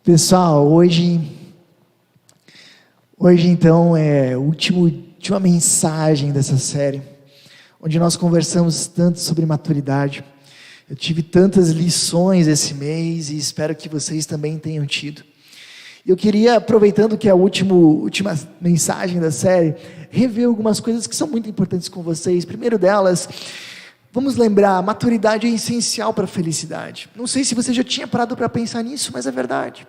Pessoal, hoje então é a última mensagem dessa série, onde nós conversamos tanto sobre maturidade. Eu tive tantas lições esse mês e espero que vocês também tenham tido. Eu queria, aproveitando que é a última mensagem da série, rever algumas coisas que são muito importantes com vocês. Primeiro delas, vamos lembrar, maturidade é essencial para a felicidade. Não sei se você já tinha parado para pensar nisso, mas é verdade.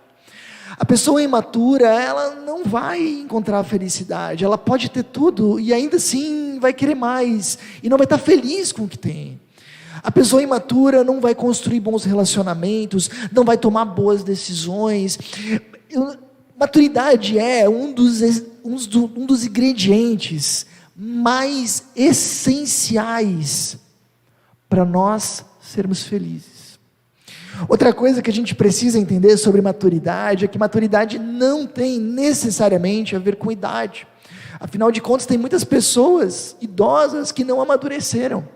A pessoa imatura, ela não vai encontrar a felicidade. Ela pode ter tudo e ainda assim vai querer mais e não vai estar feliz com o que tem. A pessoa imatura não vai construir bons relacionamentos, não vai tomar boas decisões. Maturidade é um dos ingredientes mais essenciais para nós sermos felizes. Outra coisa que a gente precisa entender sobre maturidade é que maturidade não tem necessariamente a ver com idade. Afinal de contas, tem muitas pessoas idosas que não amadureceram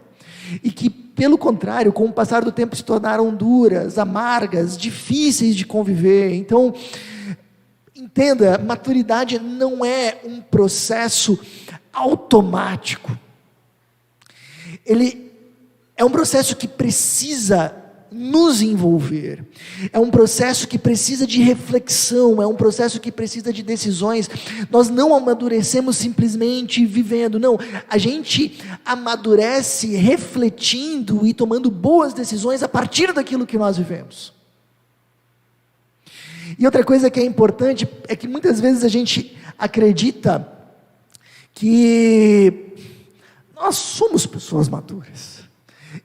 e que, pelo contrário, com o passar do tempo se tornaram duras, amargas, difíceis de conviver. Então, entenda, maturidade não é um processo automático. Ele é um processo que precisa nos envolver, é um processo que precisa de reflexão, é um processo que precisa de decisões. Nós não amadurecemos simplesmente vivendo, não, a gente amadurece refletindo e tomando boas decisões a partir daquilo que nós vivemos. E outra coisa que é importante, é que muitas vezes a gente acredita que nós somos pessoas maduras.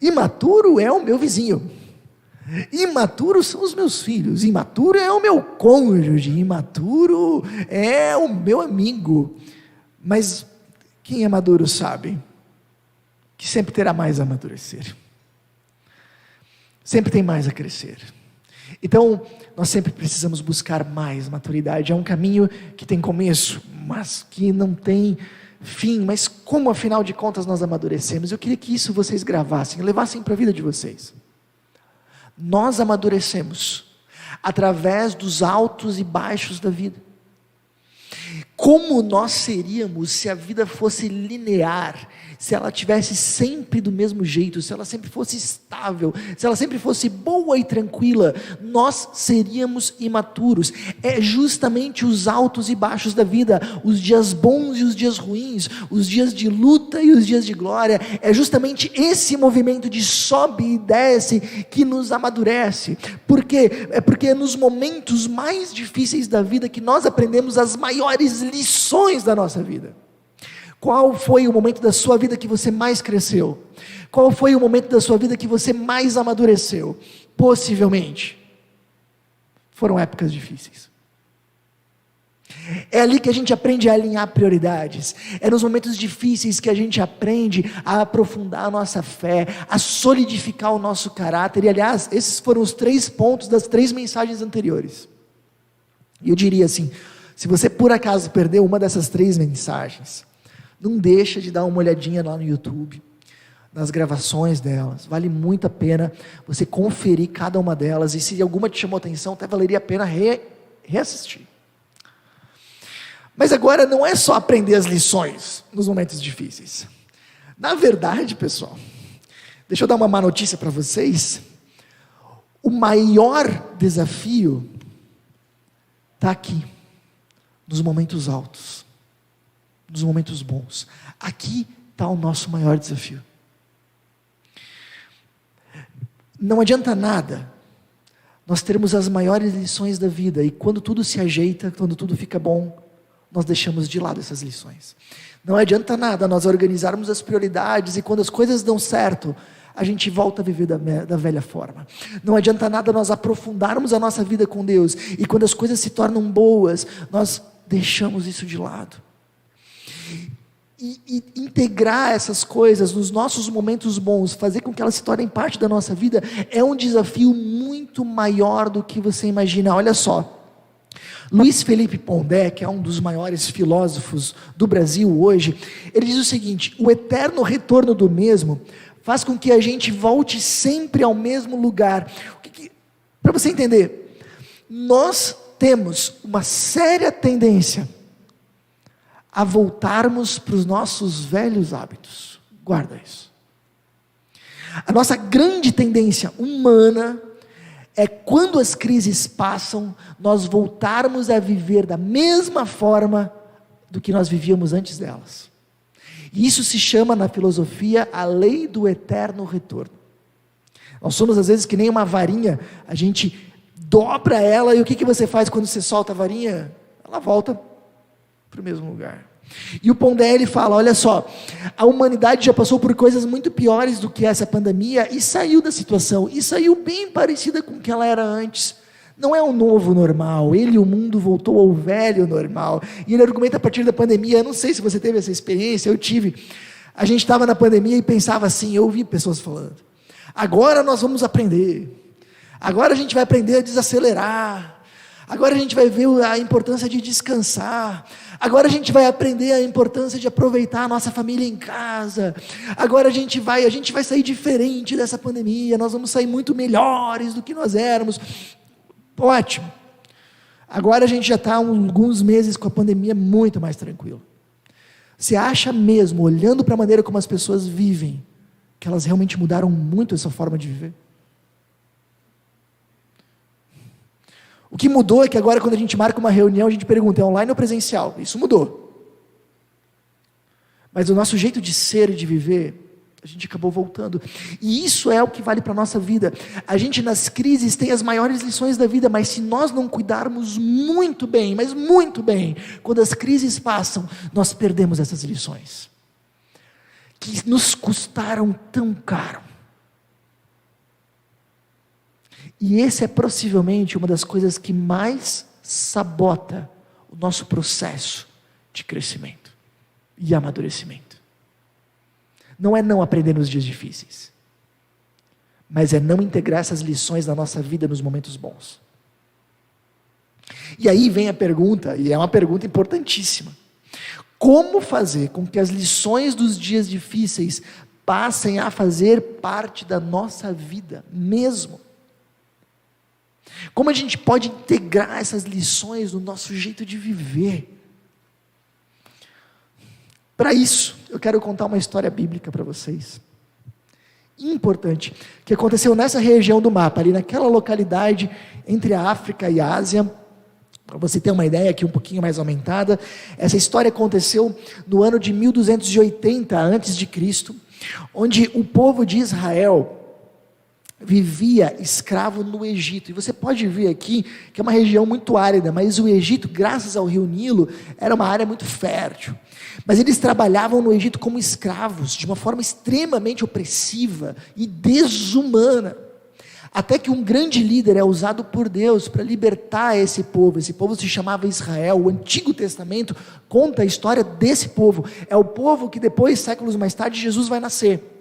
Imaturo é o meu vizinho, imaturo são os meus filhos, imaturo é o meu cônjuge, imaturo é o meu amigo. Mas quem é maduro sabe que sempre terá mais a amadurecer, sempre tem mais a crescer. Então nós sempre precisamos buscar mais maturidade. É um caminho que tem começo, mas que não tem fim. Mas como afinal de contas nós amadurecemos? Eu queria que isso vocês gravassem, levassem para a vida de vocês. Nós amadurecemos através dos altos e baixos da vida. Como nós seríamos se a vida fosse linear, se ela tivesse sempre do mesmo jeito, se ela sempre fosse estável, se ela sempre fosse boa e tranquila? Nós seríamos imaturos. É justamente os altos e baixos da vida, os dias bons e os dias ruins, os dias de luta e os dias de glória, é justamente esse movimento de sobe e desce que nos amadurece. Por quê? É porque é nos momentos mais difíceis da vida que nós aprendemos as maiores lições da nossa vida. Qual foi o momento da sua vida que você mais cresceu? Qual foi o momento da sua vida que você mais amadureceu? Possivelmente foram épocas difíceis. É ali que a gente aprende a alinhar prioridades. É nos momentos difíceis que a gente aprende a aprofundar a nossa fé, a solidificar o nosso caráter. E aliás, esses foram os 3 pontos das 3 mensagens anteriores. E eu diria assim, se você por acaso perdeu uma dessas 3 mensagens, não deixa de dar uma olhadinha lá no YouTube, nas gravações delas. Vale muito a pena você conferir cada uma delas, e se alguma te chamou atenção, até valeria a pena reassistir. Mas agora não é só aprender as lições nos momentos difíceis. Na verdade, pessoal, deixa eu dar uma má notícia para vocês. O maior desafio está aqui, nos momentos altos, nos momentos bons. Aqui está o nosso maior desafio. Não adianta nada nós termos as maiores lições da vida, e quando tudo se ajeita, quando tudo fica bom, nós deixamos de lado essas lições. Não adianta nada nós organizarmos as prioridades, e quando as coisas dão certo, a gente volta a viver da velha forma. Não adianta nada nós aprofundarmos a nossa vida com Deus, e quando as coisas se tornam boas, nós deixamos isso de lado. E integrar essas coisas nos nossos momentos bons, fazer com que elas se tornem parte da nossa vida, é um desafio muito maior do que você imagina. Olha só, Luiz Felipe Pondé, que é um dos maiores filósofos do Brasil hoje, ele diz o seguinte: o eterno retorno do mesmo faz com que a gente volte sempre ao mesmo lugar. Para você entender, nós temos uma séria tendência a voltarmos para os nossos velhos hábitos. Guarda isso. A nossa grande tendência humana é, quando as crises passam, nós voltarmos a viver da mesma forma do que nós vivíamos antes delas. E isso se chama na filosofia a lei do eterno retorno. Nós somos às vezes que nem uma varinha, a gente dobra ela, e o que você faz quando você solta a varinha? Ela volta para o mesmo lugar. E o Pondé, ele fala, olha só, a humanidade já passou por coisas muito piores do que essa pandemia, e saiu da situação, e saiu bem parecida com o que ela era antes. Não é um novo normal, ele e o mundo voltou ao velho normal. E ele argumenta a partir da pandemia, eu não sei se você teve essa experiência, eu tive. A gente estava na pandemia e pensava assim, eu ouvi pessoas falando, agora nós vamos aprender, agora a gente vai aprender a desacelerar, agora a gente vai ver a importância de descansar, agora a gente vai aprender a importância de aproveitar a nossa família em casa, agora a gente vai sair diferente dessa pandemia, nós vamos sair muito melhores do que nós éramos. Ótimo, agora a gente já está há alguns meses com a pandemia muito mais tranquilo. Você acha mesmo, olhando para a maneira como as pessoas vivem, que elas realmente mudaram muito essa forma de viver? O que mudou é que agora, quando a gente marca uma reunião, a gente pergunta, é online ou presencial? Isso mudou. Mas o nosso jeito de ser e de viver, a gente acabou voltando. E isso é o que vale para a nossa vida. A gente nas crises tem as maiores lições da vida, mas se nós não cuidarmos muito bem, mas muito bem, quando as crises passam, nós perdemos essas lições, que nos custaram tão caro. E esse é possivelmente uma das coisas que mais sabota o nosso processo de crescimento e amadurecimento. Não é não aprender nos dias difíceis, mas é não integrar essas lições na nossa vida nos momentos bons. E aí vem a pergunta, e é uma pergunta importantíssima: como fazer com que as lições dos dias difíceis passem a fazer parte da nossa vida mesmo? Como a gente pode integrar essas lições no nosso jeito de viver? Para isso, eu quero contar uma história bíblica para vocês, importante, que aconteceu nessa região do mapa, ali naquela localidade entre a África e a Ásia. Para você ter uma ideia aqui um pouquinho mais aumentada, essa história aconteceu no ano de 1280 a.C., onde o povo de Israel vivia escravo no Egito. E você pode ver aqui que é uma região muito árida, mas o Egito, graças ao rio Nilo, era uma área muito fértil. Mas eles trabalhavam no Egito como escravos, de uma forma extremamente opressiva e desumana. Até que um grande líder é usado por Deus para libertar esse povo. Esse povo se chamava Israel. O Antigo Testamento conta a história desse povo. É o povo que depois, séculos mais tarde, Jesus vai nascer.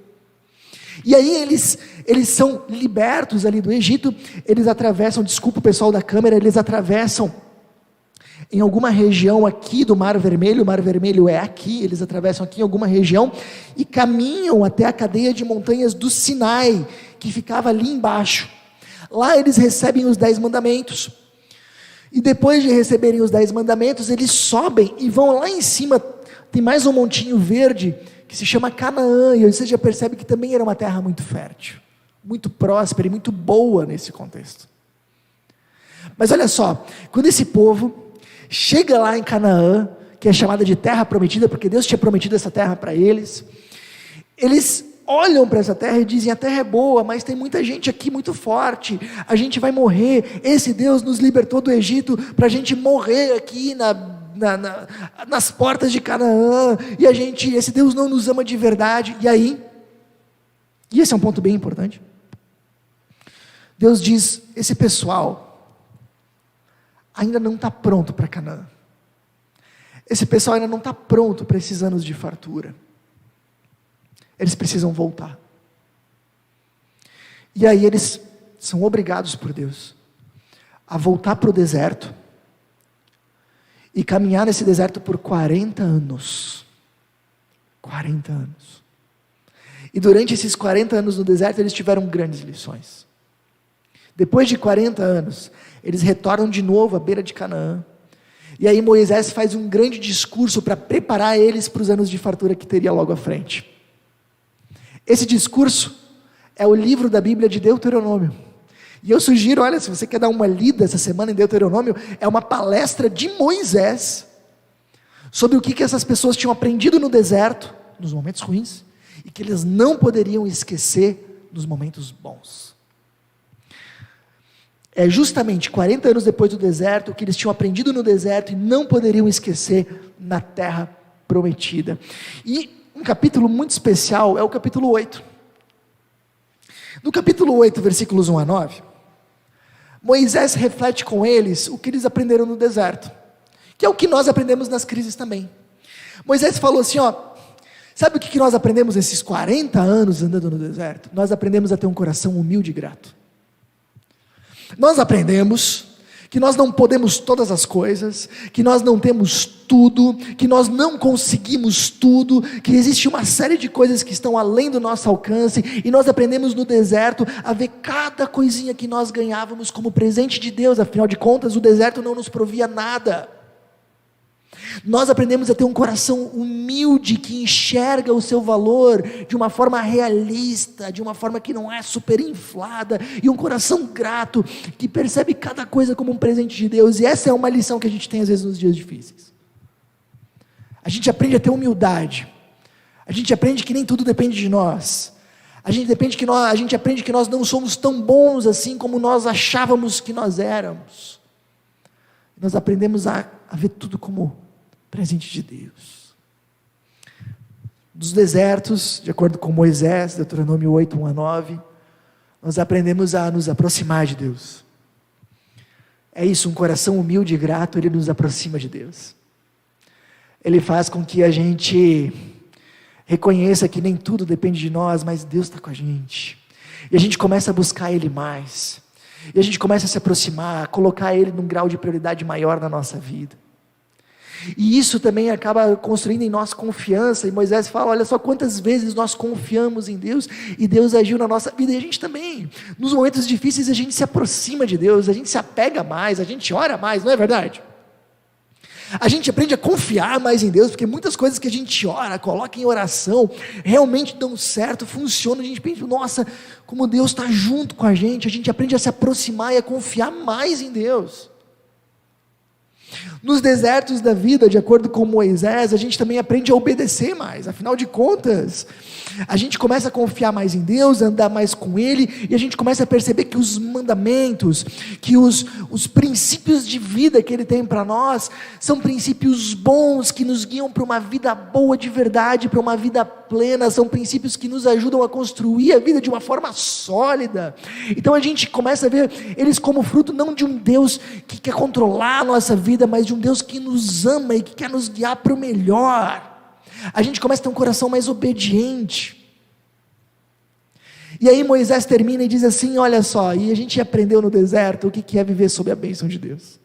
E aí eles são libertos ali do Egito, eles atravessam, desculpa o pessoal da câmera, eles atravessam em alguma região aqui do Mar Vermelho, o Mar Vermelho é aqui, eles atravessam aqui em alguma região, e caminham até a cadeia de montanhas do Sinai, que ficava ali embaixo. Lá eles recebem os 10 mandamentos, e depois de receberem os 10 mandamentos, eles sobem e vão lá em cima, tem mais um montinho verde, que se chama Canaã, e você já percebe que também era uma terra muito fértil, muito próspera e muito boa nesse contexto. Mas olha só, quando esse povo chega lá em Canaã, que é chamada de terra prometida, porque Deus tinha prometido essa terra para eles, eles olham para essa terra e dizem, a terra é boa, mas tem muita gente aqui muito forte, a gente vai morrer, esse Deus nos libertou do Egito, para a gente morrer aqui nas portas de Canaã, e esse Deus não nos ama de verdade. E aí, e esse é um ponto bem importante, Deus diz, esse pessoal ainda não está pronto para Canaã, esse pessoal ainda não está pronto para esses anos de fartura, eles precisam voltar. E aí eles são obrigados por Deus a voltar para o deserto, e caminhar nesse deserto por 40 anos. 40 anos. E durante esses 40 anos no deserto, eles tiveram grandes lições. Depois de 40 anos, Eles retornam de novo à beira de Canaã. E aí Moisés faz um grande discurso para preparar eles para os anos de fartura que teria logo à frente. Esse discurso é o livro da Bíblia de Deuteronômio. E eu sugiro, olha, se você quer dar uma lida essa semana em Deuteronômio, é uma palestra de Moisés sobre o que essas pessoas tinham aprendido no deserto, nos momentos ruins, e que eles não poderiam esquecer nos momentos bons. É justamente 40 anos depois do deserto, o que eles tinham aprendido no deserto e não poderiam esquecer na terra prometida. E um capítulo muito especial é o capítulo 8. No capítulo 8, versículos 1 a 9, Moisés reflete com eles o que eles aprenderam no deserto, que é o que nós aprendemos nas crises também. Moisés falou assim, sabe o que nós aprendemos nesses 40 anos andando no deserto? Nós aprendemos a ter um coração humilde e grato. Nós aprendemos que nós não podemos todas as coisas, que nós não temos tudo, que nós não conseguimos tudo, que existe uma série de coisas que estão além do nosso alcance, e nós aprendemos no deserto a ver cada coisinha que nós ganhávamos como presente de Deus. Afinal de contas, o deserto não nos provia nada. Nós aprendemos a ter um coração humilde, que enxerga o seu valor de uma forma realista, de uma forma que não é super inflada, e um coração grato, que percebe cada coisa como um presente de Deus. E essa é uma lição que a gente tem às vezes nos dias difíceis. A gente aprende a ter humildade, a gente aprende que nem tudo depende de nós, a gente aprende que nós não somos tão bons assim como nós achávamos que nós éramos. Nós aprendemos a ver tudo como presente de Deus. Dos desertos, de acordo com Moisés, Deuteronômio 8, 1 a 9, nós aprendemos a nos aproximar de Deus. É isso, um coração humilde e grato, ele nos aproxima de Deus. Ele faz com que a gente reconheça que nem tudo depende de nós, mas Deus está com a gente. E a gente começa a buscar Ele mais. E a gente começa a se aproximar, a colocar Ele num grau de prioridade maior na nossa vida. E isso também acaba construindo em nós confiança. E Moisés fala, olha só quantas vezes nós confiamos em Deus, e Deus agiu na nossa vida, e a gente também, nos momentos difíceis a gente se aproxima de Deus, a gente se apega mais, a gente ora mais, não é verdade? A gente aprende a confiar mais em Deus, porque muitas coisas que a gente ora, coloca em oração, realmente dão certo, funcionam. A gente pensa, nossa, como Deus está junto com a gente aprende a se aproximar e a confiar mais em Deus. Nos desertos da vida, de acordo com Moisés, a gente também aprende a obedecer mais. Afinal de contas, a gente começa a confiar mais em Deus, a andar mais com Ele, e a gente começa a perceber que os mandamentos, que os princípios de vida que Ele tem para nós, são princípios bons, que nos guiam para uma vida boa de verdade, para uma vida plena, são princípios que nos ajudam a construir a vida de uma forma sólida. Então a gente começa a ver eles como fruto não de um Deus que quer controlar a nossa vida, mas de um Deus que nos ama e que quer nos guiar para o melhor. A gente começa a ter um coração mais obediente. E aí Moisés termina e diz assim, olha só, e a gente aprendeu no deserto o que é viver sob a bênção de Deus.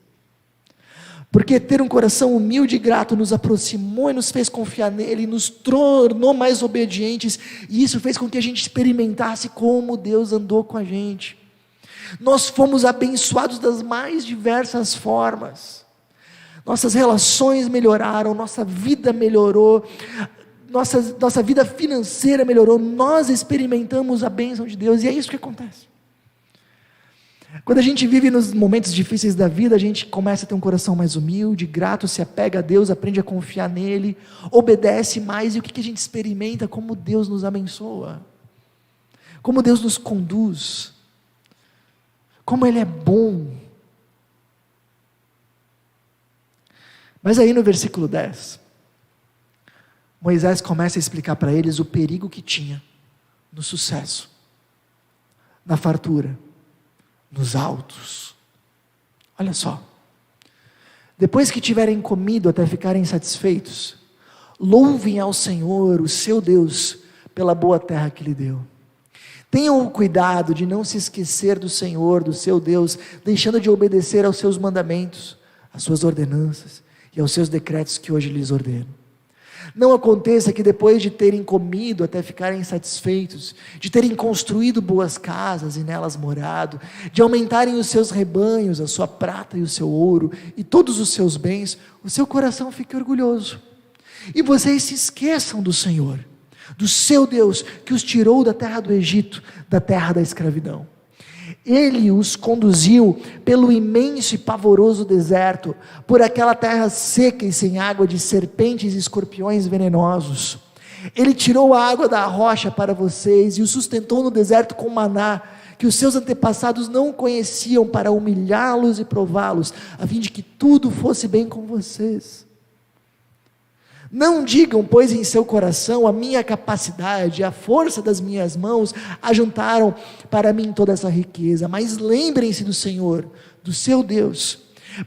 Porque ter um coração humilde e grato nos aproximou e nos fez confiar nele, nos tornou mais obedientes, e isso fez com que a gente experimentasse como Deus andou com a gente. Nós fomos abençoados das mais diversas formas. Nossas relações melhoraram, nossa vida melhorou, nossa vida financeira melhorou, nós experimentamos a bênção de Deus, e é isso que acontece. Quando a gente vive nos momentos difíceis da vida, a gente começa a ter um coração mais humilde, grato, se apega a Deus, aprende a confiar nele, obedece mais, e o que a gente experimenta? Como Deus nos abençoa, como Deus nos conduz, como Ele é bom. Mas aí no versículo 10, Moisés começa a explicar para eles o perigo que tinha no sucesso, na fartura, nos altos. Olha só, depois que tiverem comido até ficarem satisfeitos, louvem ao Senhor, o seu Deus, pela boa terra que lhe deu. Tenham o cuidado de não se esquecer do Senhor, do seu Deus, deixando de obedecer aos seus mandamentos, às suas ordenanças e aos seus decretos que hoje lhes ordeno. Não aconteça que depois de terem comido até ficarem satisfeitos, de terem construído boas casas e nelas morado, de aumentarem os seus rebanhos, a sua prata e o seu ouro, e todos os seus bens, o seu coração fique orgulhoso. E vocês se esqueçam do Senhor, do seu Deus, que os tirou da terra do Egito, da terra da escravidão. Ele os conduziu pelo imenso e pavoroso deserto, por aquela terra seca e sem água, de serpentes e escorpiões venenosos. Ele tirou a água da rocha para vocês e os sustentou no deserto com maná, que os seus antepassados não conheciam, para humilhá-los e prová-los, a fim de que tudo fosse bem com vocês. Não digam, pois, em seu coração: a minha capacidade, a força das minhas mãos ajuntaram para mim toda essa riqueza, mas lembrem-se do Senhor, do seu Deus,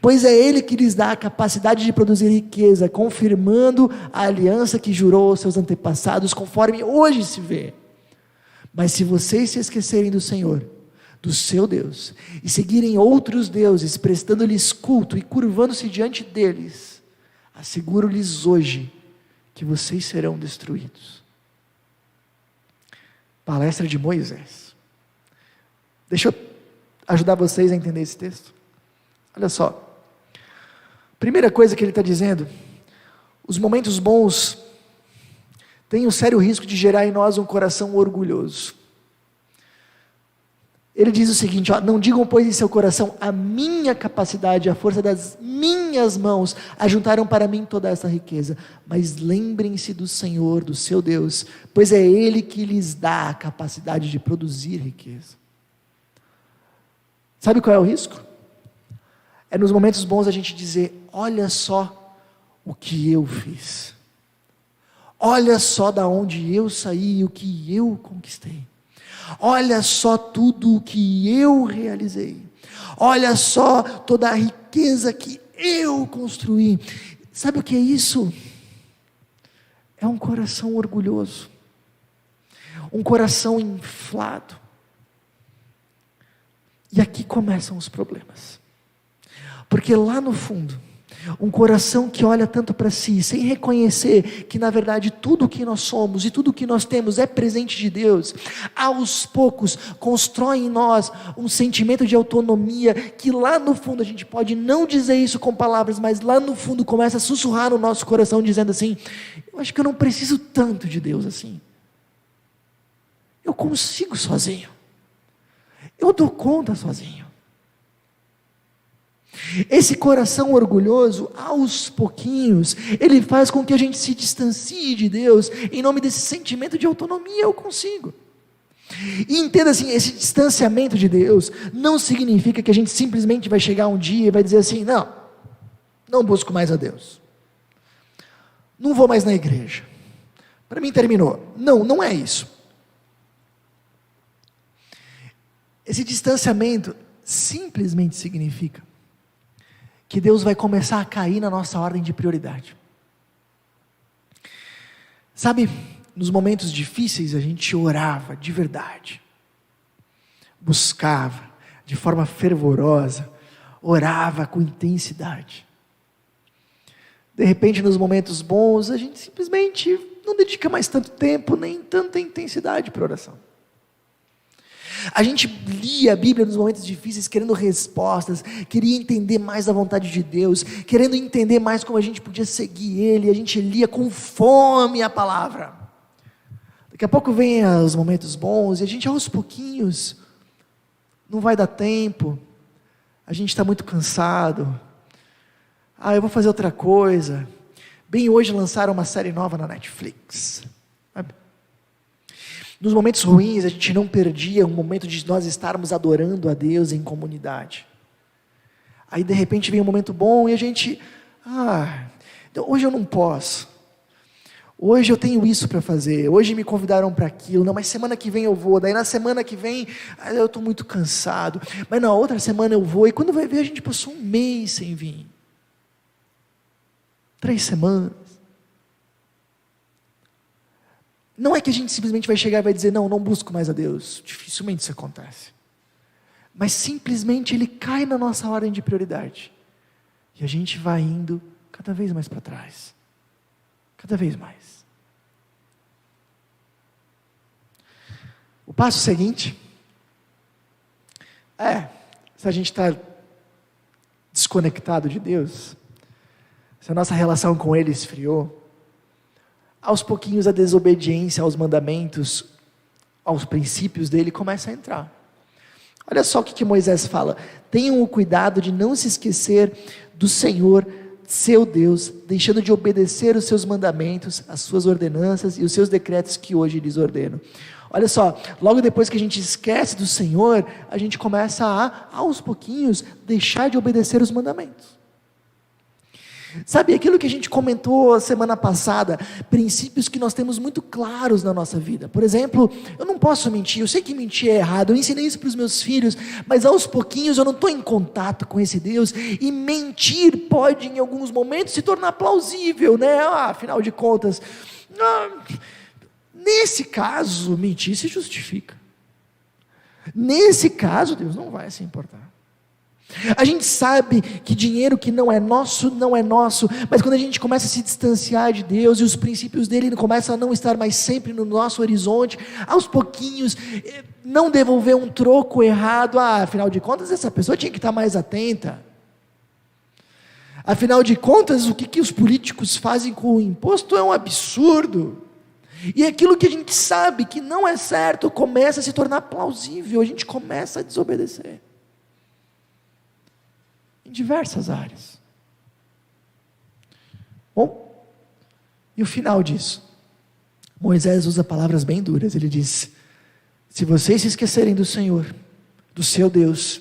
pois é Ele que lhes dá a capacidade de produzir riqueza, confirmando a aliança que jurou aos seus antepassados, conforme hoje se vê. Mas se vocês se esquecerem do Senhor, do seu Deus, e seguirem outros deuses, prestando-lhes culto e curvando-se diante deles, asseguro-lhes hoje que vocês serão destruídos. Palestra de Moisés. Deixa eu ajudar vocês a entender esse texto. Olha só. Primeira coisa que ele está dizendo: os momentos bons têm o sério risco de gerar em nós um coração orgulhoso. Ele diz o seguinte: não digam, pois, em seu coração: a minha capacidade, a força das minhas mãos ajuntaram para mim toda essa riqueza, mas lembrem-se do Senhor, do seu Deus, pois é Ele que lhes dá a capacidade de produzir riqueza. Sabe qual é o risco? É nos momentos bons a gente dizer: olha só o que eu fiz, olha só da onde eu saí, o que eu conquistei. Olha só tudo o que eu realizei. Olha só toda a riqueza que eu construí. Sabe o que é isso? É um coração orgulhoso, um coração inflado. E aqui começam os problemas, porque lá no fundo, um coração que olha tanto para si, sem reconhecer que na verdade tudo o que nós somos e tudo o que nós temos é presente de Deus, aos poucos constrói em nós um sentimento de autonomia, que lá no fundo a gente pode não dizer isso com palavras, mas lá no fundo começa a sussurrar no nosso coração, dizendo assim: eu acho que eu não preciso tanto de Deus assim, eu consigo sozinho, eu dou conta sozinho. Esse coração orgulhoso, aos pouquinhos, ele faz com que a gente se distancie de Deus, em nome desse sentimento de autonomia: eu consigo. E entenda assim, esse distanciamento de Deus não significa que a gente simplesmente vai chegar um dia e vai dizer assim: não busco mais a Deus, não vou mais na igreja, para mim terminou. Não é isso. Esse distanciamento simplesmente significa que Deus vai começar a cair na nossa ordem de prioridade. Sabe, nos momentos difíceis a gente orava de verdade, buscava de forma fervorosa, orava com intensidade. De repente, nos momentos bons, a gente simplesmente não dedica mais tanto tempo, nem tanta intensidade para a oração. A gente lia a Bíblia nos momentos difíceis, querendo respostas, queria entender mais a vontade de Deus, querendo entender mais como a gente podia seguir Ele. A gente lia com fome a palavra. Daqui a pouco vem os momentos bons, e a gente aos pouquinhos, não vai dar tempo, a gente está muito cansado, eu vou fazer outra coisa. Bem, hoje lançaram uma série nova na Netflix, sabe? Nos momentos ruins, a gente não perdia um momento de nós estarmos adorando a Deus em comunidade. Aí de repente vem um momento bom e a gente, então hoje eu não posso, hoje eu tenho isso para fazer, hoje me convidaram para aquilo, não, mas semana que vem eu vou, daí na semana que vem, eu estou muito cansado, mas na outra semana eu vou, e quando vai ver a gente passou um mês sem vir, 3 semanas, não é que a gente simplesmente vai chegar e vai dizer: não busco mais a Deus, dificilmente isso acontece, mas simplesmente Ele cai na nossa ordem de prioridade, e a gente vai indo cada vez mais para trás. Cada vez mais. O passo seguinte se a gente está desconectado de Deus, se a nossa relação com Ele esfriou, aos pouquinhos a desobediência aos mandamentos, aos princípios dele começa a entrar. Olha só o que Moisés fala: tenham o cuidado de não se esquecer do Senhor, seu Deus, deixando de obedecer os seus mandamentos, as suas ordenanças e os seus decretos que hoje lhes ordeno. Olha só, logo depois que a gente esquece do Senhor, a gente começa aos pouquinhos, deixar de obedecer os mandamentos. Sabe, aquilo que a gente comentou a semana passada, princípios que nós temos muito claros na nossa vida. Por exemplo, eu não posso mentir, eu sei que mentir é errado, eu ensinei isso para os meus filhos, mas aos pouquinhos eu não estou em contato com esse Deus, e mentir pode em alguns momentos se tornar plausível, né? Afinal de contas, nesse caso, mentir se justifica. Nesse caso, Deus não vai se importar. A gente sabe que dinheiro que não é nosso, não é nosso, mas quando a gente começa a se distanciar de Deus e os princípios dele começam a não estar mais sempre no nosso horizonte, aos pouquinhos, não devolver um troco errado, afinal de contas essa pessoa tinha que estar mais atenta. Afinal de contas, o que os políticos fazem com o imposto é um absurdo. E aquilo que a gente sabe que não é certo começa a se tornar plausível, a gente começa a desobedecer. Em diversas áreas. Bom, e o final disso? Moisés usa palavras bem duras, ele diz: se vocês se esquecerem do Senhor, do seu Deus,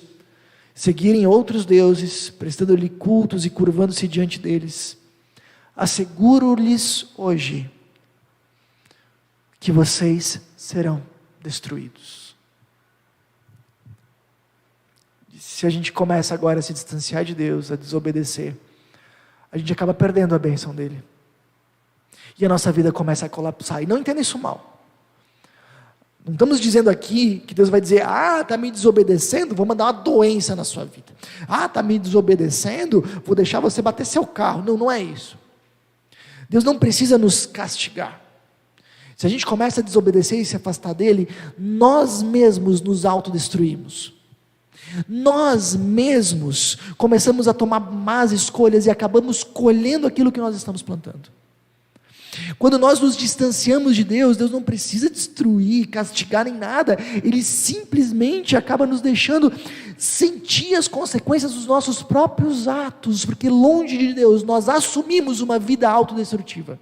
seguirem outros deuses, prestando-lhe cultos e curvando-se diante deles, asseguro-lhes hoje, que vocês serão destruídos. Se a gente começa agora a se distanciar de Deus, a desobedecer, a gente acaba perdendo a bênção dele, e a nossa vida começa a colapsar. E não entenda isso mal, não estamos dizendo aqui que Deus vai dizer: está me desobedecendo, vou mandar uma doença na sua vida, está me desobedecendo, vou deixar você bater seu carro. Não é isso. Deus não precisa nos castigar. Se a gente começa a desobedecer e se afastar dele, nós mesmos nos autodestruímos. Nós mesmos começamos a tomar más escolhas e acabamos colhendo aquilo que nós estamos plantando. Quando nós nos distanciamos de Deus, Deus não precisa destruir, castigar nem nada, Ele simplesmente acaba nos deixando sentir as consequências dos nossos próprios atos, porque longe de Deus nós assumimos uma vida autodestrutiva.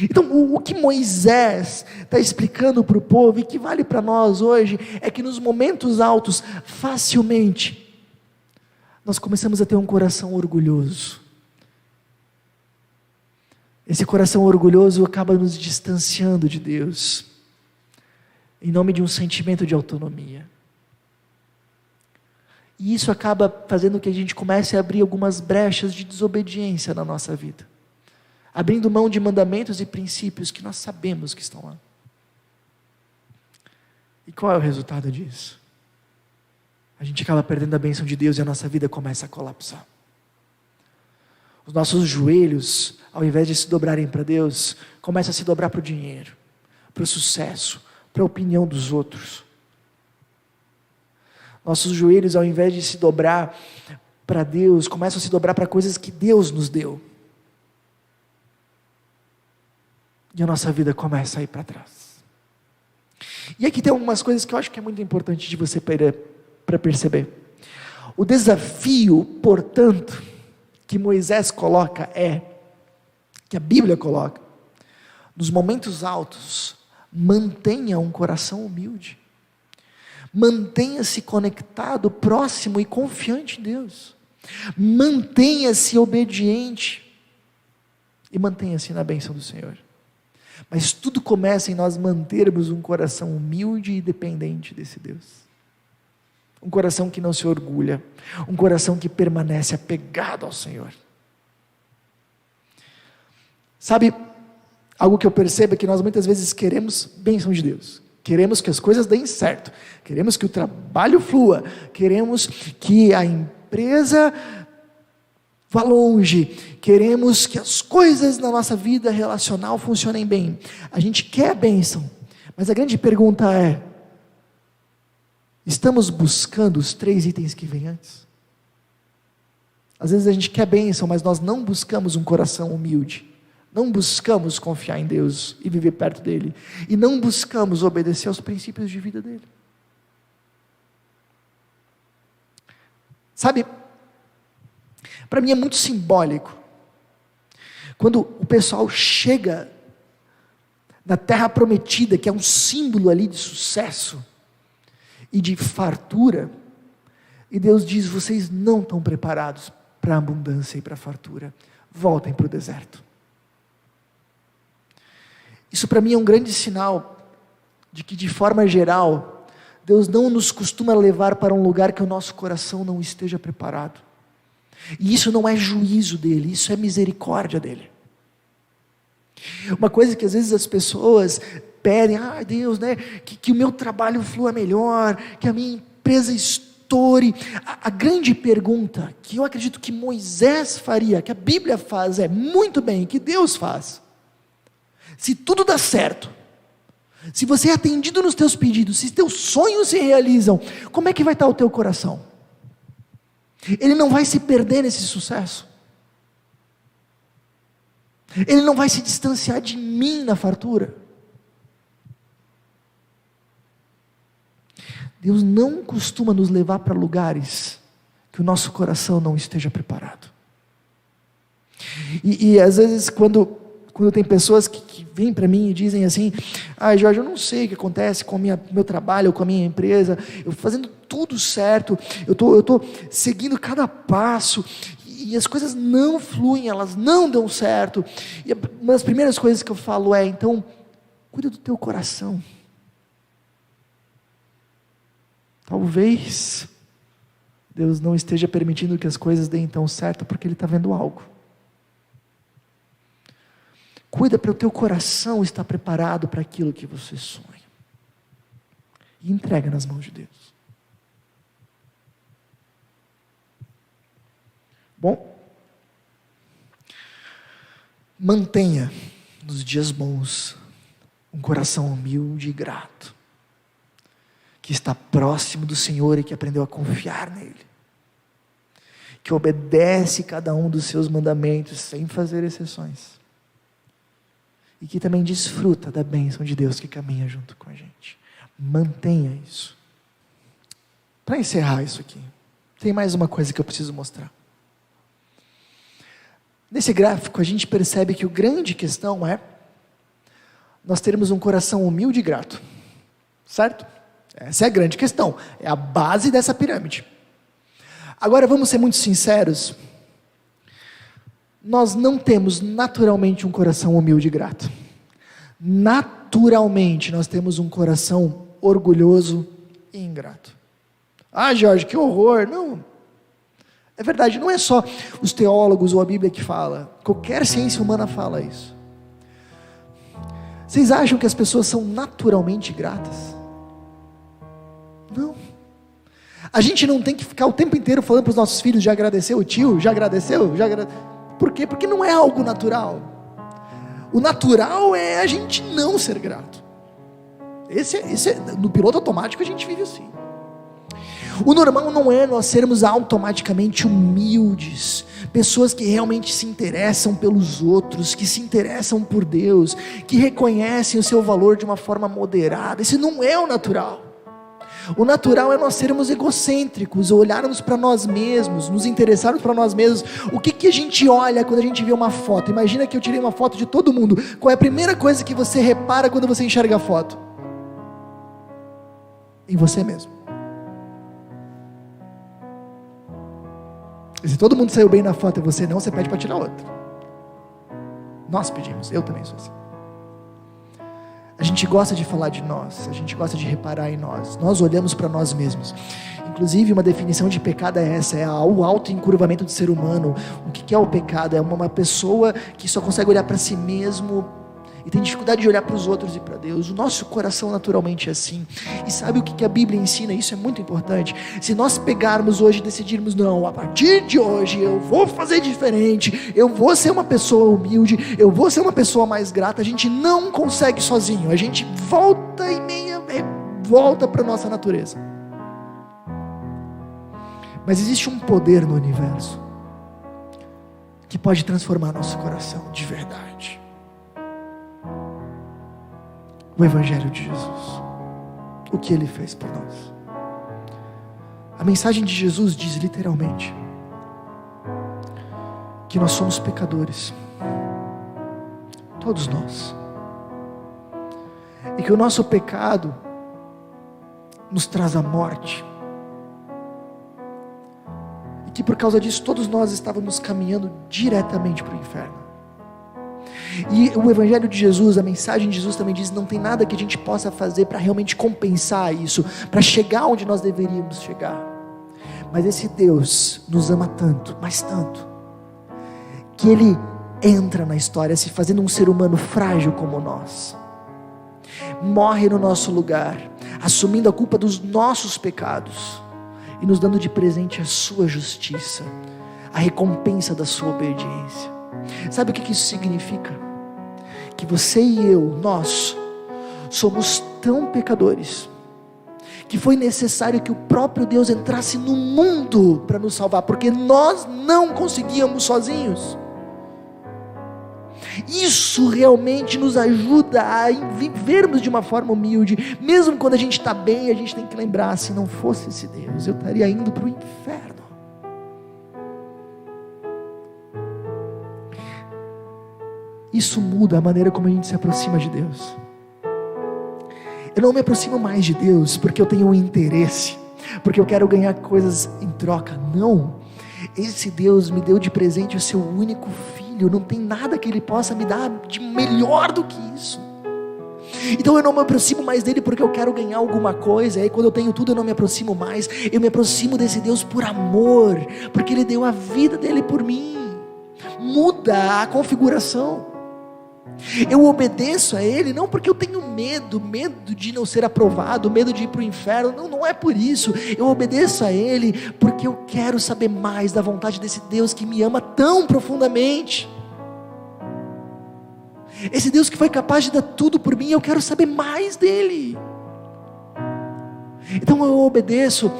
Então, o que Moisés está explicando para o povo, e que vale para nós hoje, é que nos momentos altos, facilmente, nós começamos a ter um coração orgulhoso. Esse coração orgulhoso acaba nos distanciando de Deus, em nome de um sentimento de autonomia. E isso acaba fazendo que a gente comece a abrir algumas brechas de desobediência na nossa vida, abrindo mão de mandamentos e princípios que nós sabemos que estão lá. E qual é o resultado disso? A gente acaba perdendo a bênção de Deus e a nossa vida começa a colapsar. Os nossos joelhos, ao invés de se dobrarem para Deus, começam a se dobrar para o dinheiro, para o sucesso, para a opinião dos outros. Nossos joelhos, ao invés de se dobrar para Deus, começam a se dobrar para coisas que Deus nos deu. E a nossa vida começa a ir para trás. E aqui tem algumas coisas que eu acho que é muito importante de você para perceber. O desafio, portanto, que Moisés coloca que a Bíblia coloca, nos momentos altos, mantenha um coração humilde. Mantenha-se conectado, próximo e confiante em Deus. Mantenha-se obediente. E mantenha-se na bênção do Senhor. Mas tudo começa em nós mantermos um coração humilde e dependente desse Deus. Um coração que não se orgulha, um coração que permanece apegado ao Senhor. Sabe, algo que eu percebo é que nós muitas vezes queremos bênção de Deus, queremos que as coisas deem certo, queremos que o trabalho flua, queremos que a empresa vá longe, queremos que as coisas na nossa vida relacional funcionem bem. A gente quer a bênção, mas a grande pergunta é: estamos buscando os 3 itens que vêm antes? Às vezes a gente quer bênção, mas nós não buscamos um coração humilde, não buscamos confiar em Deus e viver perto dEle, e não buscamos obedecer aos princípios de vida dEle. Sabe, para mim é muito simbólico, quando o pessoal chega na terra prometida, que é um símbolo ali de sucesso e de fartura, e Deus diz: vocês não estão preparados para a abundância e para a fartura, voltem para o deserto. Isso para mim é um grande sinal de que, de forma geral, Deus não nos costuma levar para um lugar que o nosso coração não esteja preparado. E isso não é juízo dele, isso é misericórdia dele. Uma coisa que às vezes as pessoas pedem: Deus, né, que o meu trabalho flua melhor, que a minha empresa estoure. A grande pergunta que eu acredito que Moisés faria, que a Bíblia faz, é: muito bem, que Deus faz. Se tudo dá certo, se você é atendido nos teus pedidos, se teus sonhos se realizam, como é que vai estar o teu coração? Ele não vai se perder nesse sucesso? Ele não vai se distanciar de mim na fartura? Deus não costuma nos levar para lugares que o nosso coração não esteja preparado. E às vezes quando tem pessoas que vêm para mim e dizem assim: Jorge, eu não sei o que acontece com o meu trabalho, ou com a minha empresa, eu estou fazendo tudo certo, eu estou seguindo cada passo, e as coisas não fluem, elas não dão certo. E uma das primeiras coisas que eu falo é: então, cuida do teu coração. Talvez Deus não esteja permitindo que as coisas deem tão certo, porque Ele está vendo algo. Cuida para o teu coração estar preparado para aquilo que você sonha. E entrega nas mãos de Deus. Bom, mantenha nos dias bons um coração humilde e grato, que está próximo do Senhor e que aprendeu a confiar nele, que obedece cada um dos seus mandamentos sem fazer exceções, e que também desfruta da bênção de Deus que caminha junto com a gente. Mantenha isso. Para encerrar isso aqui, tem mais uma coisa que eu preciso mostrar. Nesse gráfico a gente percebe que a grande questão é nós termos um coração humilde e grato, certo? Essa é a grande questão, é a base dessa pirâmide. Agora vamos ser muito sinceros, nós não temos naturalmente um coração humilde e grato. Naturalmente nós temos um coração orgulhoso e ingrato. Jorge, que horror. Não, é verdade, não é só os teólogos ou a Bíblia que fala, qualquer ciência humana fala isso. Vocês acham que as pessoas são naturalmente gratas? Não. A gente não tem que ficar o tempo inteiro falando para os nossos filhos: já agradeceu o tio? Já agradeceu? Por quê? Porque não é algo natural. O natural é a gente não ser grato. No piloto automático a gente vive assim. O normal não é nós sermos automaticamente humildes, pessoas que realmente se interessam pelos outros, que se interessam por Deus, que reconhecem o seu valor de uma forma moderada. Esse não é o natural. O natural é nós sermos egocêntricos, olharmos para nós mesmos, nos interessarmos para nós mesmos. O que a gente olha quando a gente vê uma foto? Imagina que eu tirei uma foto de todo mundo. Qual é a primeira coisa que você repara quando você enxerga a foto? Em você mesmo. E se todo mundo saiu bem na foto e você não, você pede para tirar outra. Nós pedimos, eu também sou assim. A gente gosta de falar de nós, a gente gosta de reparar em nós, nós olhamos para nós mesmos. Inclusive uma definição de pecado é essa, é o autoencurvamento do ser humano. O que é o pecado? É uma pessoa que só consegue olhar para si mesmo e tem dificuldade de olhar para os outros e para Deus. O nosso coração naturalmente é assim. E sabe o que a Bíblia ensina? Isso é muito importante. Se nós pegarmos hoje e decidirmos, não, a partir de hoje eu vou fazer diferente, eu vou ser uma pessoa humilde, eu vou ser uma pessoa mais grata, a gente não consegue sozinho, a gente volta e meia volta para a nossa natureza. Mas existe um poder no universo que pode transformar nosso coração de verdade. O Evangelho de Jesus, o que Ele fez por nós. A mensagem de Jesus diz literalmente que nós somos pecadores, todos nós, e que o nosso pecado nos traz a morte, e que por causa disso todos nós estávamos caminhando diretamente para o inferno. E o Evangelho de Jesus, a mensagem de Jesus também diz: não tem nada que a gente possa fazer para realmente compensar isso, para chegar onde nós deveríamos chegar. Mas esse Deus nos ama tanto, mas tanto, que Ele entra na história se fazendo um ser humano frágil como nós, morre no nosso lugar, assumindo a culpa dos nossos pecados e nos dando de presente a sua justiça, a recompensa da sua obediência. Sabe o que isso significa? Que você e eu, nós somos tão pecadores que foi necessário que o próprio Deus entrasse no mundo para nos salvar, porque nós não conseguíamos sozinhos. Isso realmente nos ajuda a vivermos de uma forma humilde. Mesmo quando a gente está bem, a gente tem que lembrar: se não fosse esse Deus, eu estaria indo para o inferno. Isso muda a maneira como a gente se aproxima de Deus. Eu não me aproximo mais de Deus porque eu tenho um interesse, porque eu quero ganhar coisas em troca. Não, esse Deus me deu de presente o seu único filho. Não tem nada que Ele possa me dar de melhor do que isso. Então eu não me aproximo mais dele porque eu quero ganhar alguma coisa. Aí quando eu tenho tudo eu não me aproximo mais. Eu me aproximo desse Deus por amor, porque Ele deu a vida dele por mim. Muda a configuração. Eu obedeço a Ele não porque eu tenho medo de não ser aprovado, medo de ir para o inferno. Não é por isso. Eu obedeço a Ele porque eu quero saber mais da vontade desse Deus que me ama tão profundamente. Esse Deus que foi capaz de dar tudo por mim, eu quero saber mais dele. Então eu obedeço.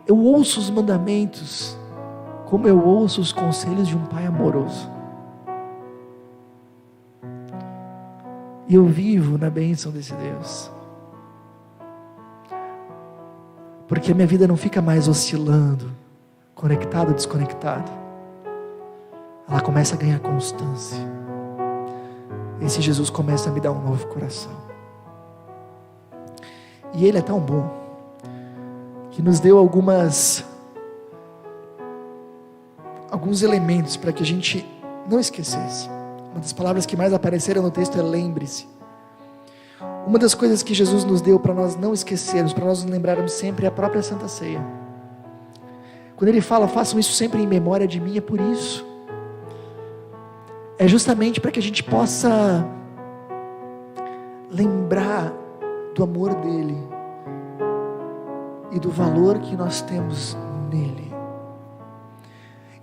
Eu ouço os mandamentos como eu ouço os conselhos de um pai amoroso. E eu vivo na bênção desse Deus, porque a minha vida não fica mais oscilando, conectado ou desconectado. Ela começa a ganhar constância. Esse Jesus começa a me dar um novo coração. E Ele é tão bom que nos deu alguns elementos para que a gente não esquecesse. Uma das palavras que mais apareceram no texto é lembre-se. Uma das coisas que Jesus nos deu para nós não esquecermos, para nós nos lembrarmos sempre, é a própria Santa Ceia. Quando Ele fala: façam isso sempre em memória de mim, é por isso. É justamente para que a gente possa lembrar do amor dEle e do valor que nós temos nele.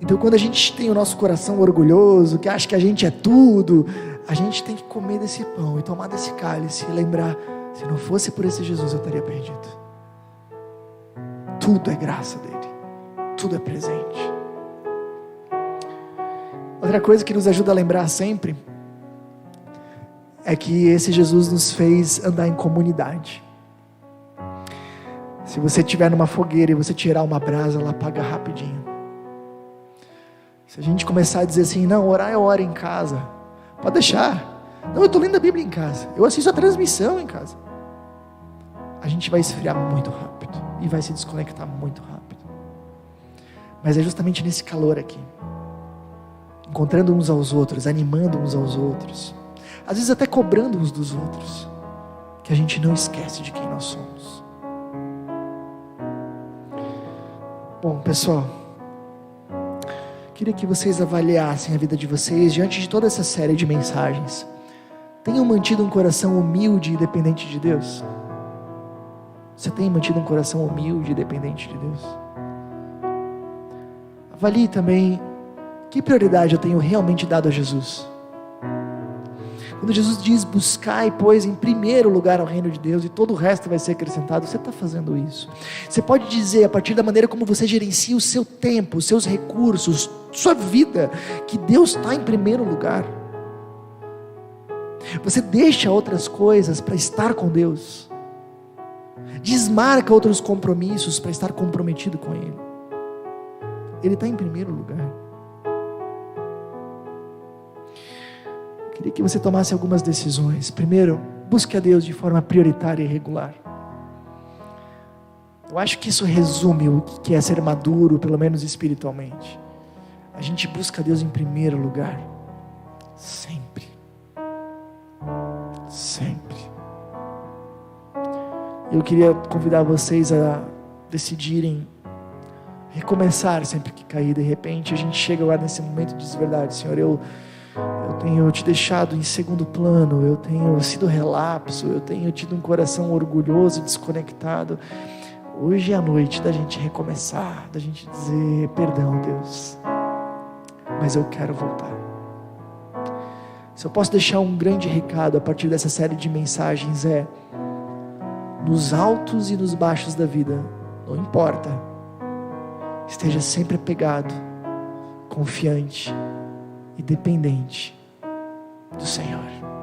Então quando a gente tem o nosso coração orgulhoso, que acha que a gente é tudo, a gente tem que comer desse pão e tomar desse cálice e lembrar: se não fosse por esse Jesus eu estaria perdido. Tudo é graça dele, tudo é presente. Outra coisa que nos ajuda a lembrar sempre é que esse Jesus nos fez andar em comunidade. Se você estiver numa fogueira e você tirar uma brasa, ela apaga rapidinho. Se a gente começar a dizer assim: não, orar eu oro em casa, pode deixar. Não, eu estou lendo a Bíblia em casa, eu assisto a transmissão em casa. A gente vai esfriar muito rápido e vai se desconectar muito rápido. Mas é justamente nesse calor aqui, encontrando uns aos outros, animando uns aos outros, às vezes até cobrando uns dos outros, que a gente não esquece de quem nós somos. Bom, pessoal, queria que vocês avaliassem a vida de vocês diante de toda essa série de mensagens. Tenham mantido um coração humilde e dependente de Deus? Você tem mantido um coração humilde e dependente de Deus? Avalie também que prioridade eu tenho realmente dado a Jesus. Quando Jesus diz: buscai, pois, em primeiro lugar ao reino de Deus e todo o resto vai ser acrescentado, você está fazendo isso? Você pode dizer, a partir da maneira como você gerencia o seu tempo, os seus recursos, sua vida, que Deus está em primeiro lugar? Você deixa outras coisas para estar com Deus? Desmarca outros compromissos para estar comprometido com Ele? Ele está em primeiro lugar. Queria que você tomasse algumas decisões. Primeiro, busque a Deus de forma prioritária e regular. Eu acho que isso resume o que é ser maduro, pelo menos espiritualmente. A gente busca a Deus em primeiro lugar. Sempre. Sempre. Eu queria convidar vocês a decidirem recomeçar sempre que cair. De repente a gente chega agora nesse momento e diz: verdade, Senhor, eu tenho te deixado em segundo plano, eu tenho sido relapso, eu tenho tido um coração orgulhoso e desconectado. Hoje é a noite da gente recomeçar, da gente dizer: perdão, Deus, mas eu quero voltar. Se eu posso deixar um grande recado a partir dessa série de mensagens, nos altos e nos baixos da vida, não importa, esteja sempre apegado, confiante e dependente do Senhor.